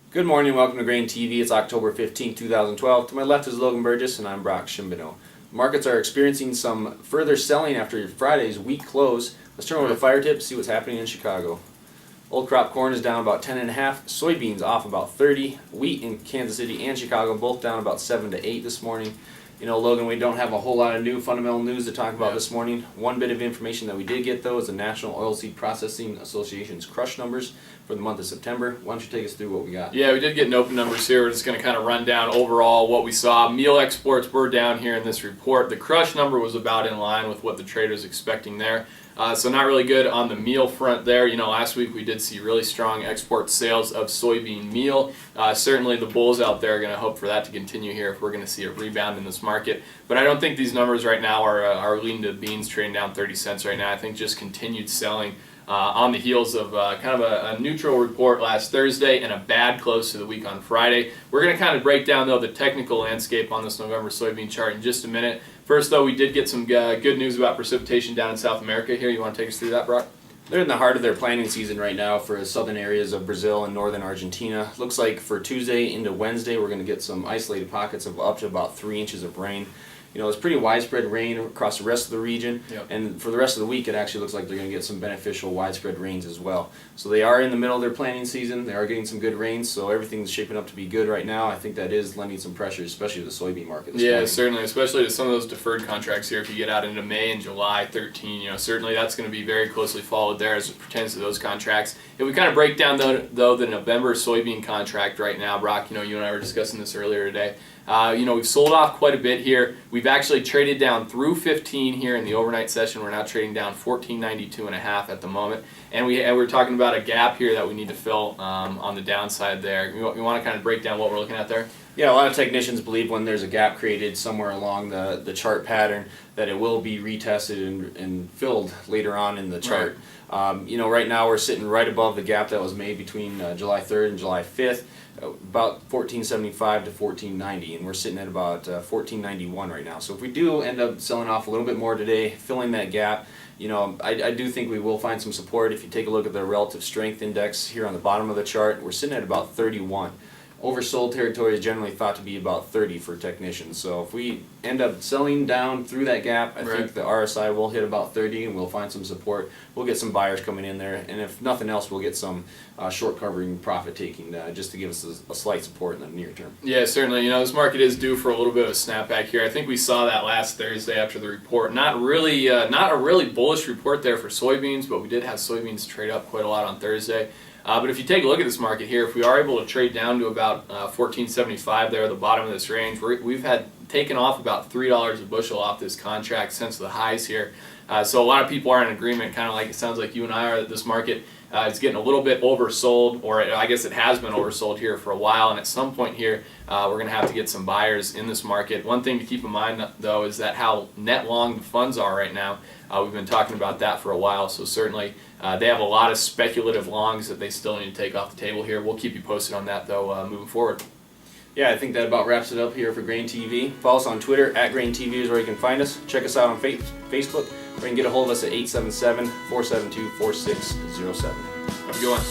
Good morning, welcome to GrainTV. It's October 15, 2012. To my left is Logan Burgess and I'm Brock Shimbino. Markets are experiencing some further selling after Friday's weak close. Let's turn over to Fire Tip to see what's happening in Chicago. Old crop corn is down about 10.5, soybeans off about 30, wheat in Kansas City and Chicago both down about 7 to 8 this morning. You know, Logan, we don't have a whole lot of new fundamental news to talk about this morning. One bit of information that we did get, though, is the National Oilseed Processing Association's crush numbers for the month of September. Why don't you take us through what we got? Yeah, we did get open numbers here. We're just going to kind of run down overall what we saw. Meal exports were down here in this report. The crush number was about in line with what the traders expecting there. So not really good on the meal front there. You know, last week we did see really strong export sales of soybean meal. Certainly the bulls out there are going to hope for that to continue here if we're going to see a rebound in this market. But I don't think these numbers right now are leading to beans trading down 30 cents right now. I think just continued selling on the heels of kind of a neutral report last Thursday and a bad close to the week on Friday. We're going to kind of break down, though, the technical landscape on this November soybean chart in just a minute. First, though, we did get some good news about precipitation down in South America here. You want to take us through that, Brock? They're in the heart of their planting season right now for southern areas of Brazil and northern Argentina. Looks like for Tuesday into Wednesday we're going to get some isolated pockets of up to about 3 inches of rain. You know, it's pretty widespread rain across the rest of the region, and for the rest of the week it actually looks like they're going to get some beneficial widespread rains as well. So they are in the middle of their planting season, they are getting some good rains, so everything's shaping up to be good right now. I think that is lending some pressure, especially to the soybean market this morning. Certainly, especially to some of those deferred contracts here. If you get out into May and July 13, you know, certainly that's going to be very closely followed there as it pertains to those contracts. If we kind of break down, though, the November soybean contract right now, Brock, you know, you and I were discussing this earlier today. You know, we've sold off quite a bit here. We've actually traded down through 15 here in the overnight session. We're now trading down 14.92.5 at the moment, and we're talking about a gap here that we need to fill on the downside there. You want to kind of break down what we're looking at there? Yeah, a lot of technicians believe when there's a gap created somewhere along the chart pattern that it will be retested and filled later on in the chart. Right. You know, right now we're sitting right above the gap that was made between July 3rd and July 5th, about 1475 to 1490, and we're sitting at about 1491 right now. So if we do end up selling off a little bit more today, filling that gap, you know, I do think we will find some support. If you take a look at the relative strength index here on the bottom of the chart, we're sitting at about 31. Oversold territory is generally thought to be about 30 for technicians. So if we end up selling down through that gap, I think the RSI will hit about 30 and we'll find some support. We'll get some buyers coming in there, and if nothing else, we'll get some short covering profit taking just to give us a slight support in the near term. Yeah, certainly. You know, this market is due for a little bit of a snapback here. I think we saw that last Thursday after the report. Not a really bullish report there for soybeans, but we did have soybeans trade up quite a lot on Thursday. But if you take a look at this market here, if we are able to trade down to about 14.75 there at the bottom of this range, we've had taken off about $3 a bushel off this contract since the highs here. So a lot of people are in agreement, kind of like it sounds like you and I are, that this market is getting a little bit oversold, or I guess it has been oversold here for a while, and at some point here we're going to have to get some buyers in this market. One thing to keep in mind, though, is that how net long the funds are right now. We've been talking about that for a while, so certainly they have a lot of speculative longs that they still need to take off the table here. We'll keep you posted on that, though, moving forward. Yeah, I think that about wraps it up here for GrainTV. Follow us on Twitter, @GrainTV is where you can find us. Check us out on Facebook, or you can get a hold of us at 877-472-4607. Have a good one.